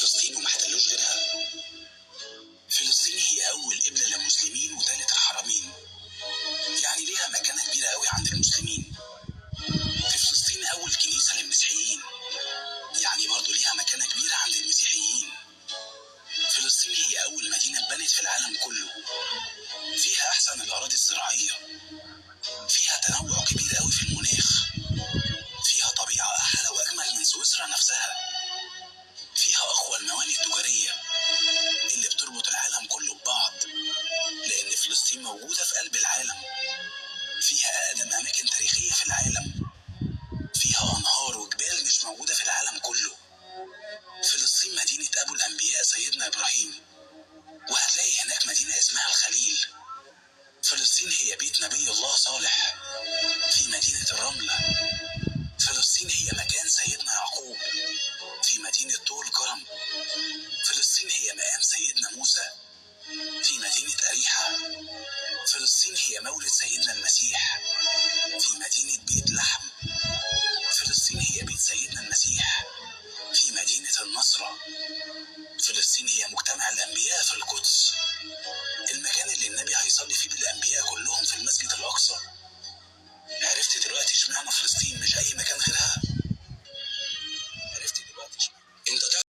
فلسطين وما احتلوش غيرها؟ فلسطين هي أول قبلة للمسلمين وثالث الحرمين، يعني ليها مكانة كبيرة قوي عند المسلمين. في فلسطين أول كنيسة للمسيحيين، يعني برضو ليها مكانة كبيرة عند المسيحيين. فلسطين هي أول مدينة اتبنت في العالم كله، فيها أحسن الأراضي الزراعية، فيها تنوع كبير قوي في المناخ، فيها طبيعة أحلى وأجمل من سويسرا نفسها، فيها أقوى الموانئ التجارية اللي بتربط العالم كله ببعض، لأن فلسطين موجودة في قلب العالم. فيها أقدم أماكن تاريخية في العالم، فيها أنهار وجبال مش موجودة في العالم كله. فلسطين مدينة أبو الأنبياء سيدنا إبراهيم، وهتلاقي هناك مدينة اسمها الخليل. فلسطين هي بيت نبي الله صالح في مدينة الرملة. فلسطين هي مكان سيدنا يعقوب في مدينة طول كرم. فلسطين هي مقام سيدنا موسى في مدينة أريحة. فلسطين هي مولد سيدنا المسيح في مدينة بيت لحم. فلسطين هي بيت سيدنا المسيح في مدينة النصرة. فلسطين هي مجتمع الأنبياء في القدس، المكان اللي النبي هيصلي فيه بالأنبياء كلهم في المسجد الأقصى. عرفت دلوقتي اشمعنى فلسطين مش أي مكان غيرها؟